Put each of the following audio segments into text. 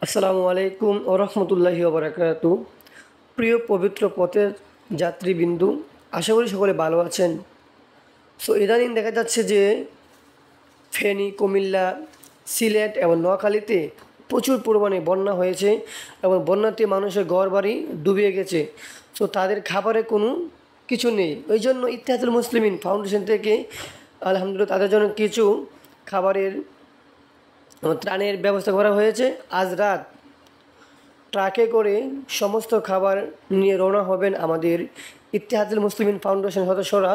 আসসালামু আলাইকুম ওয়া রাহমাতুল্লাহি ওয়া বারাকাতুহু। প্রিয় পবিত্র পথের যাত্রীবৃন্দু, আশা করি সকলে ভালো আছেন। সো ইদানিং দেখা যাচ্ছে যে ফেনী, কুমিল্লা, সিলেট এবং নোয়াখালীতে প্রচুর পরিমাণে বন্যা হয়েছে এবং বন্যাতে মানুষের ঘরবাড়ি ডুবে গেছে। সো তাদের খাবারে কোনো কিছু নেই। ওই জন্য ইত্তেহাদুল মুসলিমিন ফাউন্ডেশন থেকে আলহামদুলিল্লাহ তাদের জন্য কিছু খাবারের ত্রাণের ব্যবস্থা করা হয়েছে। আজ রাত ট্রাকে করে সমস্ত খাবার নিয়ে রওনা হবেন আমাদের ইত্তেহাদুল মুসলিমিন ফাউন্ডেশন সদস্যরা।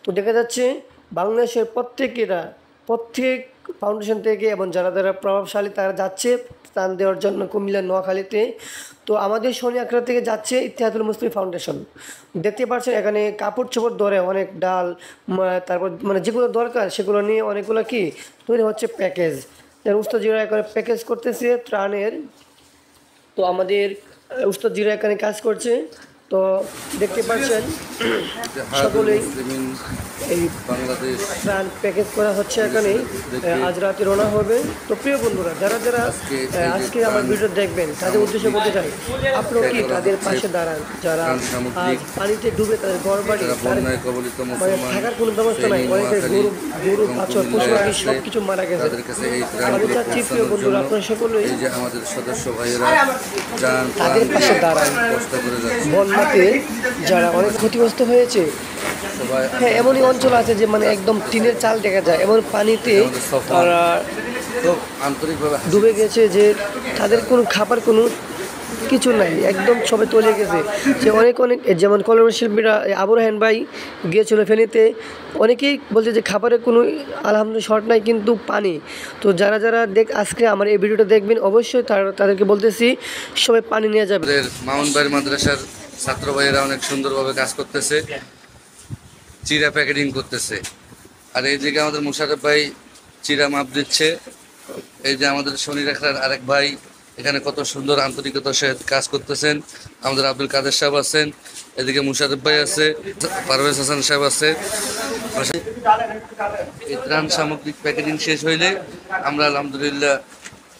তো দেখা যাচ্ছে বাংলাদেশের প্রত্যেক ফাউন্ডেশন থেকে এবং যারা যারা প্রভাবশালী তারা যাচ্ছে ত্রাণ দেওয়ার জন্য কুমিল্লা, নোয়াখালীতে। তো আমাদের শনি আকড়া থেকে যাচ্ছে ইত্তেহাদুল মুসলিম ফাউন্ডেশন। দেখতে পাচ্ছেন এখানে কাপড় চোপড় ধরে অনেক ডাল, তারপর যেগুলো দরকার সেগুলো নিয়ে অনেকগুলো কি তৈরি হচ্ছে প্যাকেজ। যারা উস্তাদ জিরা এখানে প্যাকেজ করতেছে ত্রাণের। তো আমাদের উস্তাদ জিরা এখানে কাজ করছে। তো দেখতে পাচ্ছেন সকলেই এই বাংলাদেশ ত্রাণ প্যাকেজ করা হচ্ছে এখানে। আজ রাতে রওনা হবে। তো প্রিয় বন্ধুরা, যারা যারা আজকে আমার ভিডিও দেখবেন তাদের উদ্দেশ্যে বলতে চাই, আপনারা কি তাদের পাশে দাঁড়ান যারা আজ পানিতে ডুবে তাদের ঘর বাড়ি থাকার কোনো ব্যবস্থা নাই। অনেকের গরু বাছর পশু পাখি সব কিছু মারা গেছে। আমি চাচ্ছি প্রিয় বন্ধুরা আপনারা সকলেই আমাদের সদস্য ভাইয়েরা তাদের পাশে দাঁড়ান। বন্যাতে যারা অনেক ক্ষতিগ্রস্ত হয়েছে, হ্যাঁ এমনই অঞ্চল আছে যে একদম টিনের চাল দেখা যায়, এমন পানিতে তারা আন্তরিকভাবে ডুবে গেছে যে তাদের কোনো খাবার কোনো কিছু নাই, একদম সবে তলে গেছে। যে অনেক যেমন কলমের শিল্পীরা আবু রায়হান ভাই গিয়েছিল ফেনীতে, অনেকেই বলছে যে খাবারের কোনো আলহামদুলিল্লাহ শর্ট নাই, কিন্তু পানি। তো যারা যারা আজকে আমার এই ভিডিওটা দেখবেন অবশ্যই তাদেরকে বলতেছি সবাই পানি নিয়ে যাবে। মামুনবাড়ি মাদ্রাসার ছাত্র ভাইয়েরা অনেক সুন্দরভাবে কাজ করতেছে, চিরা প্যাকেটিং করতেছে। আর এইদিকে আমাদের মুশারফ ভাই চিরা মাপ দিচ্ছে। এই যে আমাদের শনি রেখার আরেক ভাই এখানে কত সুন্দর আন্তরিকতার সাথে কাজ করতেছেন। আমাদের আব্দুল কাদের সাহেব আছেন, এদিকে মুশারফ ভাই আছে, পারভেজ হাসান সাহেব আছে। এই ত্রাণ সামগ্রিক প্যাকেটিং শেষ হইলে আমরা আলহামদুলিল্লাহ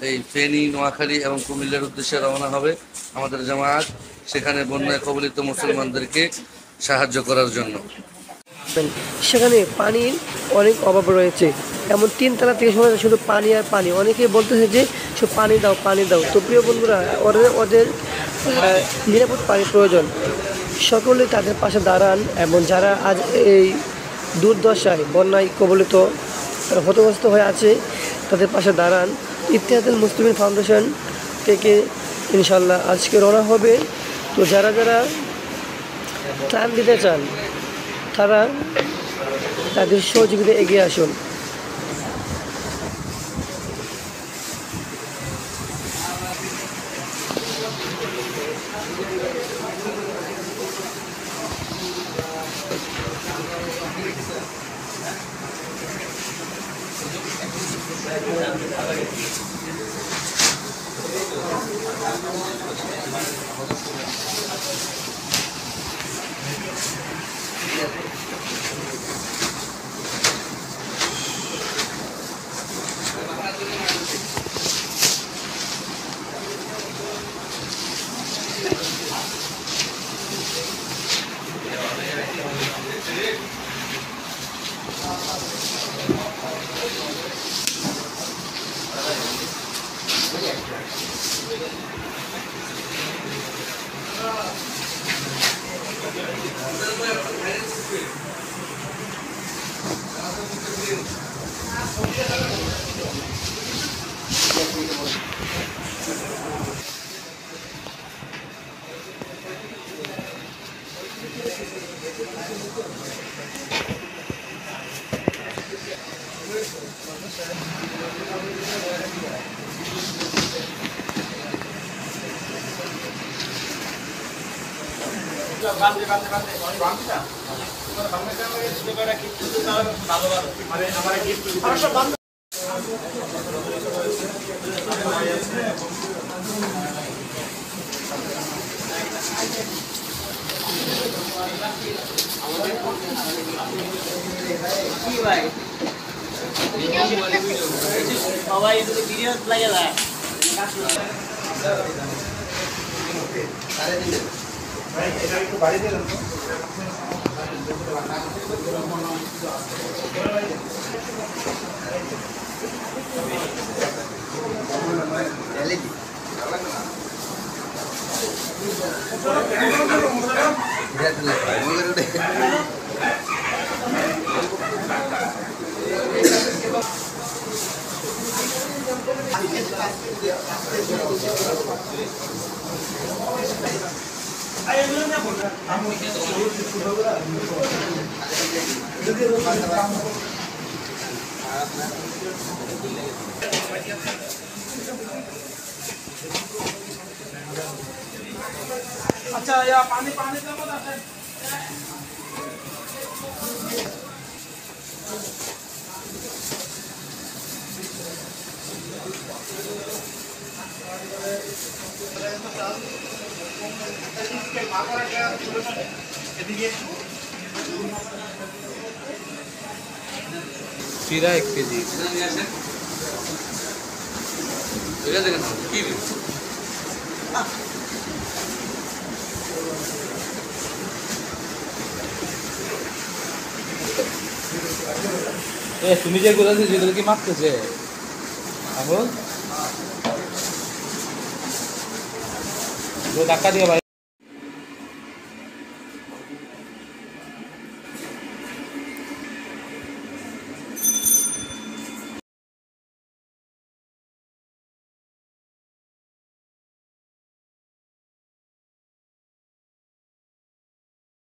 এই ফেনী, নোয়াখালী এবং কুমিল্লার উদ্দেশ্যে রওনা হবে আমাদের জামায়াত, সেখানে বন্যায় কবলিত মুসলমানদেরকে সাহায্য করার জন্য। সেখানে পানির অনেক অভাব রয়েছে, এমন 3 তলা থেকে শুধু পানি আর পানি। অনেকেই বলতেছে যে শুধু পানি দাও পানি দাও। তো প্রিয় বন্ধুরা, ওদের নিরাপদ পানির প্রয়োজন। সকলে তাদের পাশে দাঁড়ান এবং যারা আজ এই দুর্দশায় বন্যায় কবলিত ক্ষতিগ্রস্ত হয়ে আছে তাদের পাশে দাঁড়ান। ইত্তেহাদুল মুসলিমিন ফাউন্ডেশন থেকে ইনশাল্লাহ আজকে রওনা হবে। তো যারা যারা ত্রাণ দিতে চান তারা তাদের সহযোগিতা এগিয়ে আসুন। সবাই ভিডিও লাগে अच्छा या पानी पानी का बता है চিরা 1 কেজি তুমি যেগুলো আছে সেগুলো কি মাপতেছে এখন ধাক্কা দিয়ে ভাই